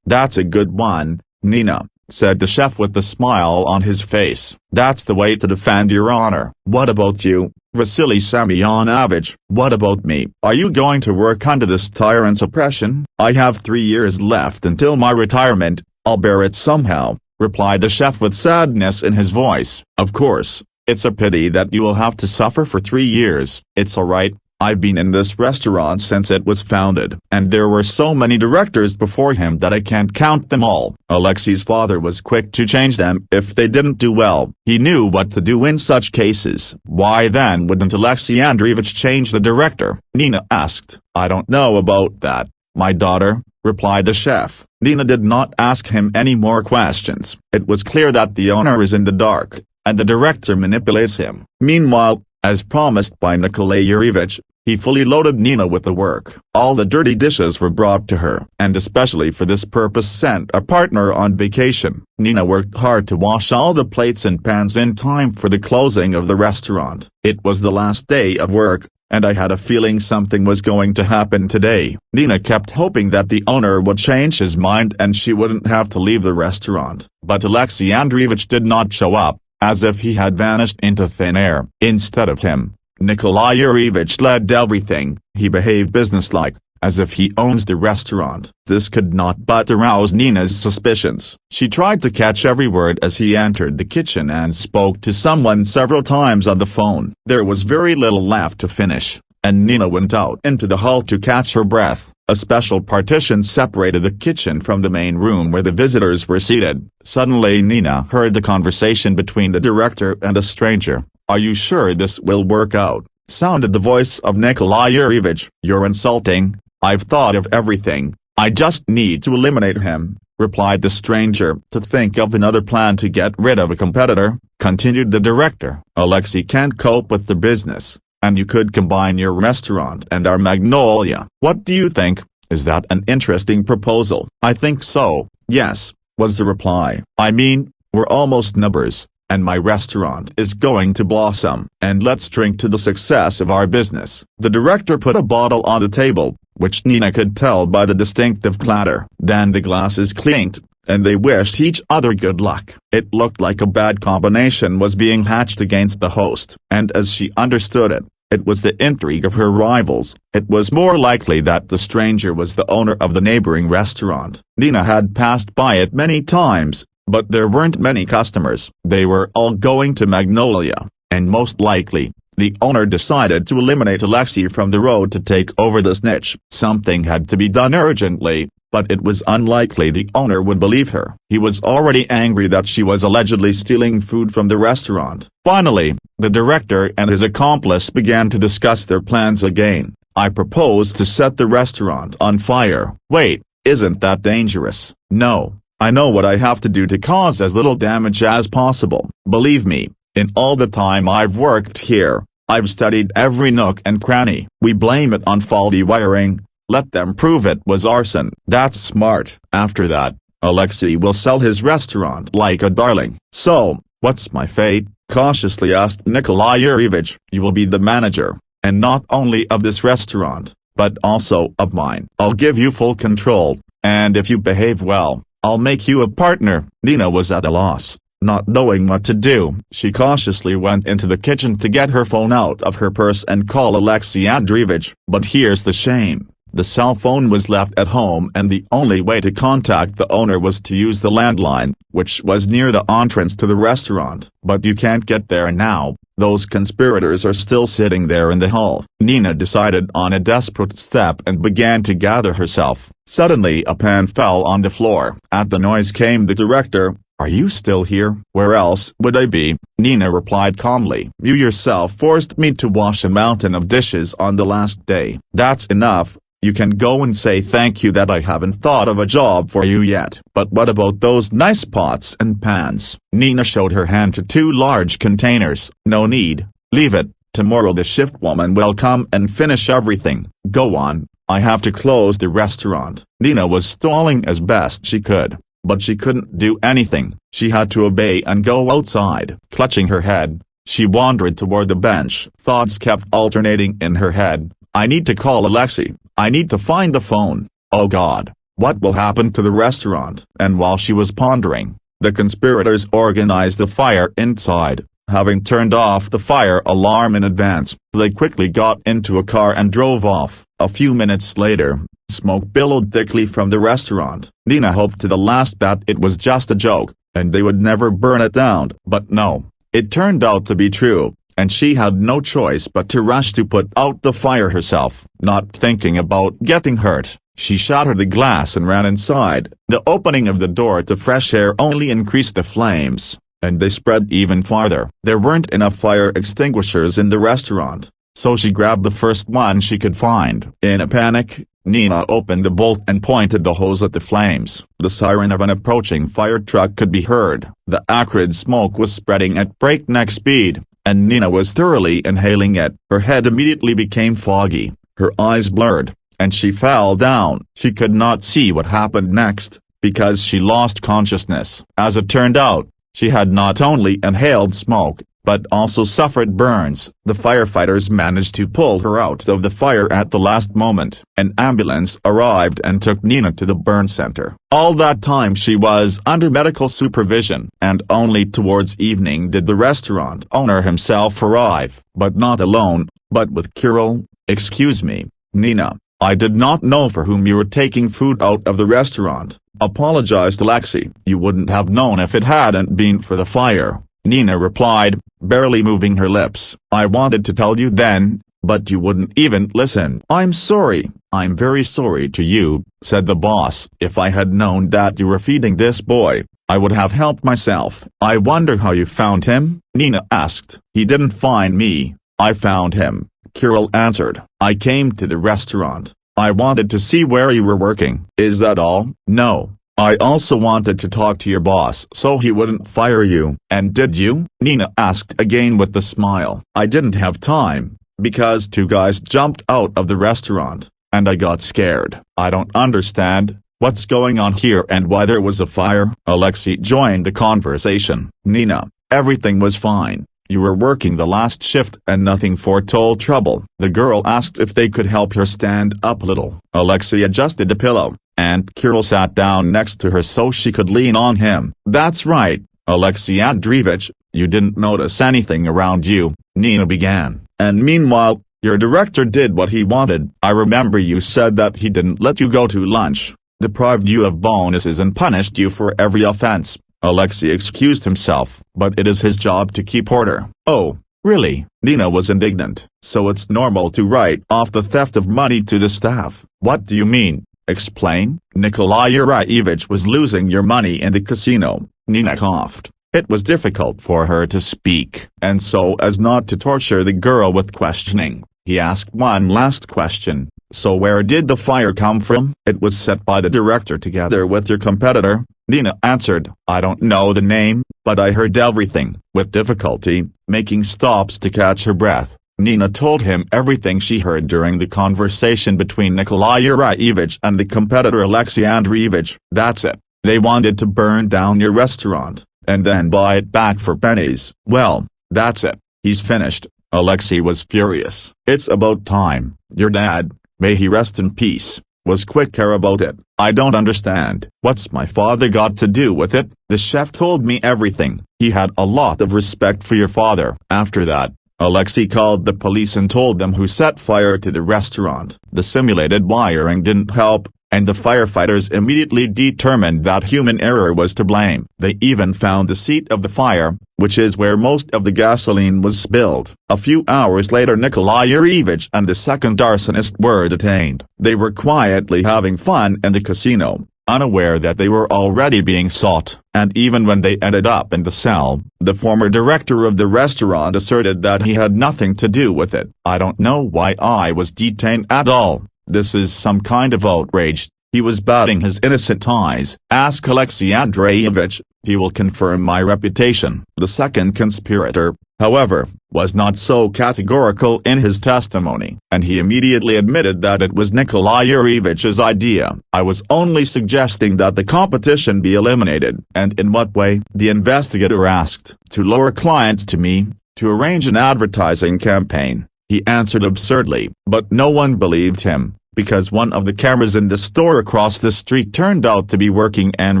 "That's a good one, Nina," said the chef with a smile on his face. "That's the way to defend your honor." "What about you, Vasily Semyonovich? What about me? Are you going to work under this tyrant's oppression?" "I have 3 years left until my retirement, I'll bear it somehow," replied the chef with sadness in his voice. "Of course, it's a pity that you will have to suffer for 3 years. It's alright. I've been in this restaurant since it was founded, and there were so many directors before him that I can't count them all." Alexei's father was quick to change them if they didn't do well. He knew what to do in such cases. "Why then wouldn't Alexei Andreevich change the director?" Nina asked. "I don't know about that, my daughter," replied the chef. Nina did not ask him any more questions. It was clear that the owner is in the dark, and the director manipulates him. Meanwhile, as promised by Nikolai Yurievich, he fully loaded Nina with the work. All the dirty dishes were brought to her, and especially for this purpose sent a partner on vacation. Nina worked hard to wash all the plates and pans in time for the closing of the restaurant. "It was the last day of work, and I had a feeling something was going to happen today." Nina kept hoping that the owner would change his mind and she wouldn't have to leave the restaurant. But Alexei Andreevich did not show up, as if he had vanished into thin air. Instead of him, Nikolai Yurievich led everything. He behaved businesslike, as if he owns the restaurant. This could not but arouse Nina's suspicions. She tried to catch every word as he entered the kitchen and spoke to someone several times on the phone. There was very little left to finish, and Nina went out into the hall to catch her breath. A special partition separated the kitchen from the main room where the visitors were seated. Suddenly Nina heard the conversation between the director and a stranger. "Are you sure this will work out?" sounded the voice of Nikolai Yurievich. "You're insulting. I've thought of everything. I just need to eliminate him," replied the stranger. "To think of another plan to get rid of a competitor," continued the director. "Alexei can't cope with the business, and you could combine your restaurant and our Magnolia. What do you think? Is that an interesting proposal?" "I think so, yes," was the reply. "I mean, we're almost neighbors, and my restaurant is going to blossom. And let's drink to the success of our business." The director put a bottle on the table, which Nina could tell by the distinctive clatter. Then the glasses clinked, and they wished each other good luck. It looked like a bad combination was being hatched against the host, and as she understood it, it was the intrigue of her rivals. It was more likely that the stranger was the owner of the neighboring restaurant. Nina had passed by it many times, but there weren't many customers. They were all going to Magnolia, and most likely, the owner decided to eliminate Alexei from the road to take over this niche. Something had to be done urgently, but it was unlikely the owner would believe her. He was already angry that she was allegedly stealing food from the restaurant. Finally, the director and his accomplice began to discuss their plans again. "I propose to set the restaurant on fire." "Wait, isn't that dangerous?" "No. I know what I have to do to cause as little damage as possible. Believe me, in all the time I've worked here, I've studied every nook and cranny." "We blame it on faulty wiring. Let them prove it was arson." "That's smart." "After that, Alexei will sell his restaurant like a darling." "So, what's my fate?" cautiously asked Nikolai Yurievich. "You will be the manager, and not only of this restaurant, but also of mine. I'll give you full control, and if you behave well, I'll make you a partner." Nina was at a loss, not knowing what to do. She cautiously went into the kitchen to get her phone out of her purse and call Alexei Andreevich. But here's the shame. The cell phone was left at home and the only way to contact the owner was to use the landline, which was near the entrance to the restaurant. But you can't get there now, those conspirators are still sitting there in the hall. Nina decided on a desperate step and began to gather herself. Suddenly a pan fell on the floor. At the noise came the director. "Are you still here?" "Where else would I be?" Nina replied calmly. "You yourself forced me to wash a mountain of dishes on the last day." "That's enough. You can go and say thank you that I haven't thought of a job for you yet." "But what about those nice pots and pans?" Nina showed her hand to two large containers. "No need, leave it. Tomorrow the shift woman will come and finish everything." "Go on, I have to close the restaurant." Nina was stalling as best she could, but she couldn't do anything. She had to obey and go outside. Clutching her head, she wandered toward the bench. Thoughts kept alternating in her head. "I need to call Alexei. I need to find the phone. Oh God, what will happen to the restaurant?" And while she was pondering, The conspirators organized a fire inside. Having turned off the fire alarm in advance, they quickly got into a car and drove off. A few minutes later, smoke billowed thickly from the restaurant. Nina hoped to the last that it was just a joke, and they would never burn it down. But no, it turned out to be true, and she had no choice but to rush to put out the fire herself. Not thinking about getting hurt, she shattered the glass and ran inside. The opening of the door to fresh air only increased the flames, and they spread even farther. There weren't enough fire extinguishers in the restaurant, so she grabbed the first one she could find. In a panic, Nina opened the bolt and pointed the hose at the flames. The siren of an approaching fire truck could be heard. The acrid smoke was spreading at breakneck speed, and Nina was thoroughly inhaling it. Her head immediately became foggy, her eyes blurred, and she fell down. She could not see what happened next, because she lost consciousness. As it turned out, she had not only inhaled smoke, but also suffered burns. The firefighters managed to pull her out of the fire at the last moment. An ambulance arrived and took Nina to the burn center. All that time she was under medical supervision, and only towards evening did the restaurant owner himself arrive, but not alone, but with Kirill. "Excuse me, Nina, I did not know for whom you were taking food out of the restaurant," apologized Alexei. "You wouldn't have known if it hadn't been for the fire," Nina replied, barely moving her lips. "I wanted to tell you then, but you wouldn't even listen." "I'm sorry." "I'm very sorry to you," said the boss. "If I had known that you were feeding this boy, I would have helped myself." "I wonder how you found him?" Nina asked. "He didn't find me, I found him," Kirill answered. "I came to the restaurant. I wanted to see where you were working." "Is that all?" "No. I also wanted to talk to your boss so he wouldn't fire you." "And did you?" Nina asked again with a smile. "I didn't have time, because two guys jumped out of the restaurant, and I got scared." "I don't understand. What's going on here and why there was a fire?" Alexei joined the conversation. "Nina, everything was fine. You were working the last shift and nothing foretold trouble." The girl asked if they could help her stand up a little. Alexei adjusted the pillow, and Kirill sat down next to her so she could lean on him. "That's right, Alexei Andreevich, you didn't notice anything around you," Nina began. "And meanwhile, your director did what he wanted. I remember you said that he didn't let you go to lunch, deprived you of bonuses and punished you for every offense." Alexei excused himself. "But it is his job to keep order." "Oh, really?" Nina was indignant. "So it's normal to write off the theft of money to the staff?" "What do you mean? Explain." "Nikolai Yurievich was losing your money in the casino." Nina coughed. It was difficult for her to speak, and so as not to torture the girl with questioning, he asked one last question. "So where did the fire come from?" "It was set by the director together with your competitor," Nina answered. "I don't know the name, but I heard everything." With difficulty, making stops to catch her breath, Nina told him everything she heard during the conversation between Nikolai Yurievich and the competitor Alexei Andreevich. "That's it. They wanted to burn down your restaurant, and then buy it back for pennies." "Well, that's it. He's finished." Alexei was furious. "It's about time. Your dad, may he rest in peace, was quicker about it." "I don't understand." "What's my father got to do with it?" "The chef told me everything. He had a lot of respect for your father." After that, Alexei called the police and told them who set fire to the restaurant. The simulated wiring didn't help, and the firefighters immediately determined that human error was to blame. They even found the seat of the fire, which is where most of the gasoline was spilled. A few hours later Nikolai Yurievich and the second arsonist were detained. They were quietly having fun in the casino, unaware that they were already being sought, and even when they ended up in the cell, the former director of the restaurant asserted that he had nothing to do with it. "I don't know why I was detained at all. This is some kind of outrage. He was batting his innocent eyes." "Ask Alexei Andreevich, he will confirm my reputation." The second conspirator, however, was not so categorical in his testimony, and he immediately admitted that it was Nikolai Yurievich's idea. "I was only suggesting that the competition be eliminated." "And in what way?" the investigator asked. "To lure clients to me, to arrange an advertising campaign," he answered absurdly. But no one believed him. because one of the cameras in the store across the street turned out to be working and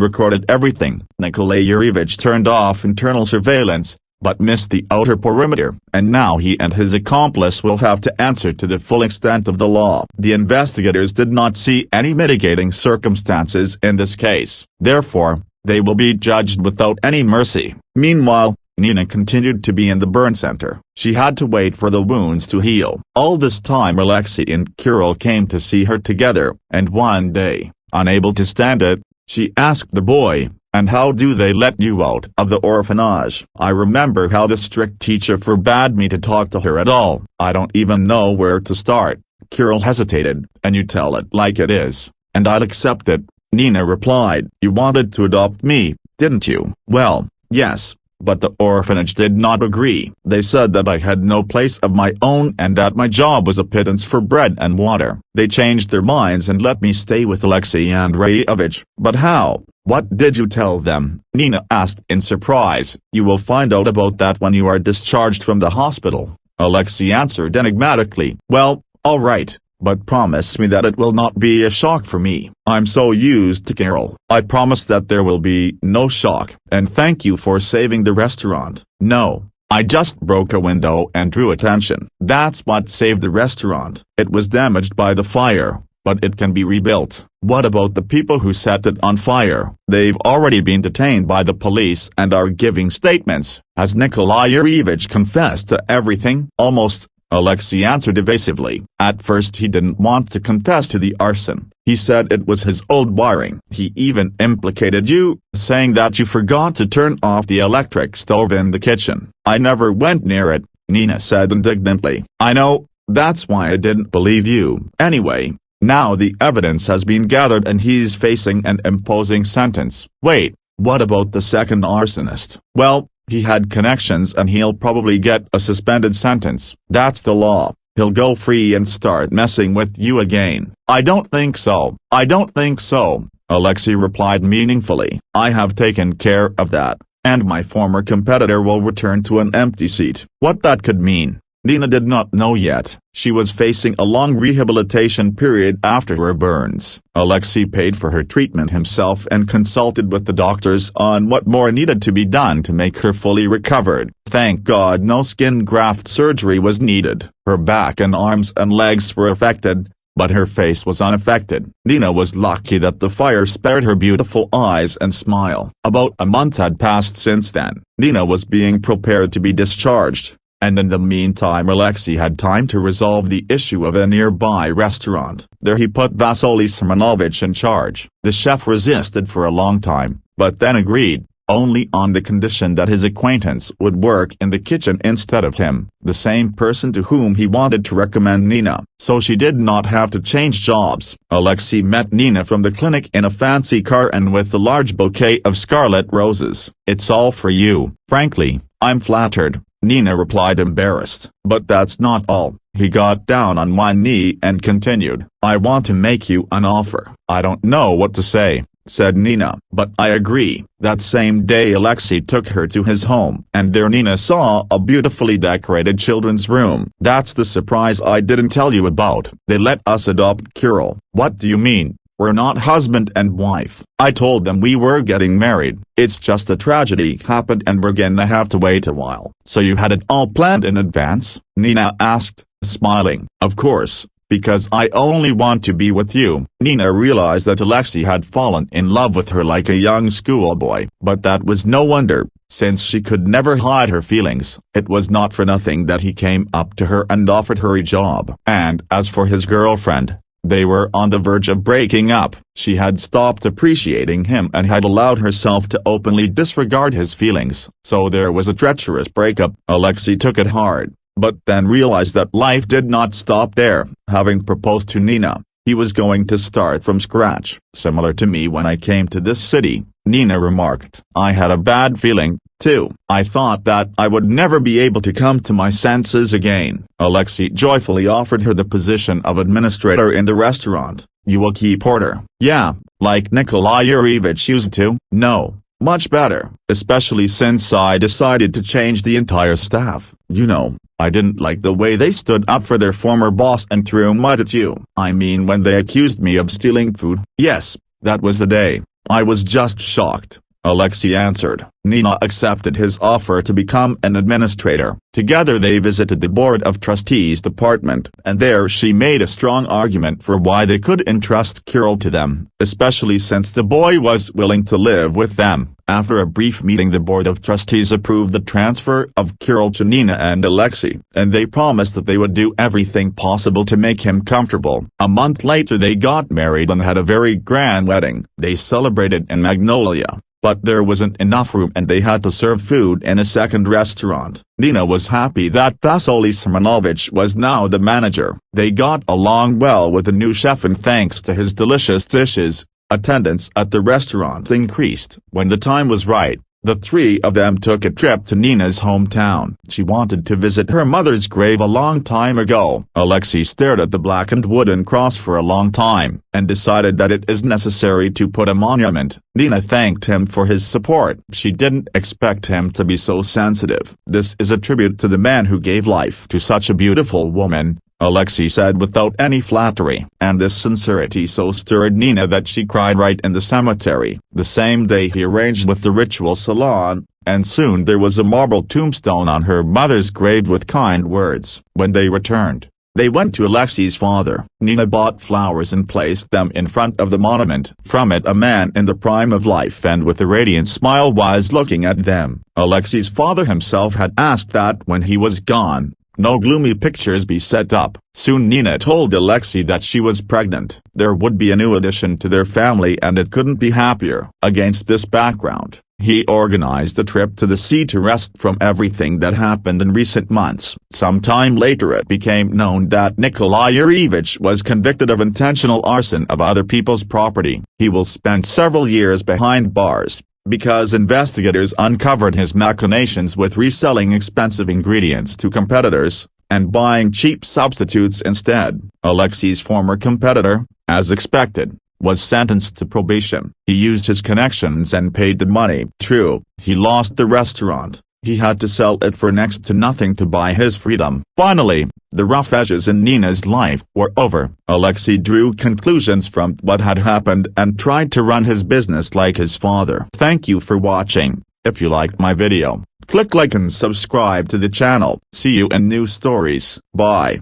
recorded everything. Nikolai Yurievich turned off internal surveillance, but missed the outer perimeter, and now he and his accomplice will have to answer to the full extent of the law. The investigators did not see any mitigating circumstances in this case. Therefore, they will be judged without any mercy. Meanwhile, Nina continued to be in the burn center. She had to wait for the wounds to heal. All this time Alexei and Kirill came to see her together, and one day, unable to stand it, she asked the boy, "And how do they let you out of the orphanage?" "I remember how the strict teacher forbade me to talk to her at all. I don't even know where to start." Kirill hesitated. "And you tell it like it is, and I'd accept it," Nina replied. "You wanted to adopt me, didn't you?" "Well, yes, but the orphanage did not agree. They said that I had no place of my own and that my job was a pittance for bread and water. They changed their minds and let me stay with Alexei Andreevich." "But how? What did you tell them?" Nina asked in surprise. "You will find out about that when you are discharged from the hospital," Alexei answered enigmatically. "Well, all right, but promise me that it will not be a shock for me. I'm so used to Kirill." "I promise that there will be no shock, and thank you for saving the restaurant." "No, I just broke a window and drew attention." "That's what saved the restaurant. It was damaged by the fire, but it can be rebuilt." "What about the people who set it on fire?" "They've already been detained by the police and are giving statements." "Has Nikolai Yurievich confessed to everything?" "Almost," Alexei answered evasively. "At first he didn't want to confess to the arson. He said it was his old wiring. He even implicated you, saying that you forgot to turn off the electric stove in the kitchen." "I never went near it," Nina said indignantly. "I know, that's why I didn't believe you." "Anyway, now the evidence has been gathered and he's facing an imposing sentence." "Wait, what about the second arsonist?" "Well, he had connections and he'll probably get a suspended sentence." "That's the law. He'll go free and start messing with you again." "I don't think so. I don't think so," Alexei replied meaningfully. "I have taken care of that, and my former competitor will return to an empty seat." What that could mean, Nina did not know yet. She was facing a long rehabilitation period after her burns. Alexei paid for her treatment himself and consulted with the doctors on what more needed to be done to make her fully recovered. Thank God no skin graft surgery was needed. Her back and arms and legs were affected, but her face was unaffected. Nina was lucky that the fire spared her beautiful eyes and smile. About a month had passed since then. Nina was being prepared to be discharged, and in the meantime Alexei had time to resolve the issue of a nearby restaurant. There he put Vasily Simonovich in charge. The chef resisted for a long time, but then agreed, only on the condition that his acquaintance would work in the kitchen instead of him, the same person to whom he wanted to recommend Nina, so she did not have to change jobs. Alexei met Nina from the clinic in a fancy car and with a large bouquet of scarlet roses. "It's all for you." "Frankly, I'm flattered," Nina replied embarrassed. "But that's not all." He got down on one knee and continued, "I want to make you an offer." "I don't know what to say," said Nina. "But I agree." That same day Alexei took her to his home, and there Nina saw a beautifully decorated children's room. "That's the surprise I didn't tell you about. They let us adopt Kirill." "What do you mean? We're not husband and wife." "I told them we were getting married. It's just a tragedy happened and we're gonna have to wait a while." "So you had it all planned in advance?" Nina asked, smiling. "Of course, because I only want to be with you." Nina realized that Alexei had fallen in love with her like a young schoolboy. But that was no wonder, since she could never hide her feelings. It was not for nothing that he came up to her and offered her a job. And as for his girlfriend, they were on the verge of breaking up. She had stopped appreciating him and had allowed herself to openly disregard his feelings. So there was a treacherous breakup. Alexei took it hard, but then realized that life did not stop there. Having proposed to Nina, he was going to start from scratch. "Similar to me when I came to this city," Nina remarked. "I had a bad feeling, too. I thought that I would never be able to come to my senses again." Alexei joyfully offered her the position of administrator in the restaurant. "You will keep order?" "Yeah, like Nikolai Yurievich used to." "No, much better, especially since I decided to change the entire staff. You know, I didn't like the way they stood up for their former boss and threw mud at you. I mean, when they accused me of stealing food. Yes, that was the day. I was just shocked," Alexei answered. Nina accepted his offer to become an administrator. Together they visited the Board of Trustees department, and there she made a strong argument for why they could entrust Kirill to them, especially since the boy was willing to live with them. After a brief meeting, the Board of Trustees approved the transfer of Kirill to Nina and Alexei, and they promised that they would do everything possible to make him comfortable. A month later they got married and had a very grand wedding. They celebrated in Magnolia, but there wasn't enough room and they had to serve food in a second restaurant. Nina was happy that Vasily Simonovich was now the manager. They got along well with the new chef, and thanks to his delicious dishes, attendance at the restaurant increased. When the time was right, the three of them took a trip to Nina's hometown. She wanted to visit her mother's grave a long time ago. Alexei stared at the blackened wooden cross for a long time, and decided that it is necessary to put a monument. Nina thanked him for his support. She didn't expect him to be so sensitive. "This is a tribute to the man who gave life to such a beautiful woman," Alexei said without any flattery. And this sincerity so stirred Nina that she cried right in the cemetery. The same day he arranged with the ritual salon, and soon there was a marble tombstone on her mother's grave with kind words. When they returned, they went to Alexei's father. Nina bought flowers and placed them in front of the monument. From it, a man in the prime of life and with a radiant smile was looking at them. Alexei's father himself had asked that when he was gone, no gloomy pictures be set up. Soon Nina told Alexei that she was pregnant. There would be a new addition to their family and it couldn't be happier. Against this background, he organized a trip to the sea to rest from everything that happened in recent months. Some time later it became known that Nikolai Yurievich was convicted of intentional arson of other people's property. He will spend several years behind bars, because investigators uncovered his machinations with reselling expensive ingredients to competitors, and buying cheap substitutes instead. Alexei's former competitor, as expected, was sentenced to probation. He used his connections and paid the money. True, he lost the restaurant. He had to sell it for next to nothing to buy his freedom. Finally, the rough edges in Nina's life were over. Alexei drew conclusions from what had happened and tried to run his business like his father. Thank you for watching. If you liked my video, click like and subscribe to the channel. See you in new stories. Bye.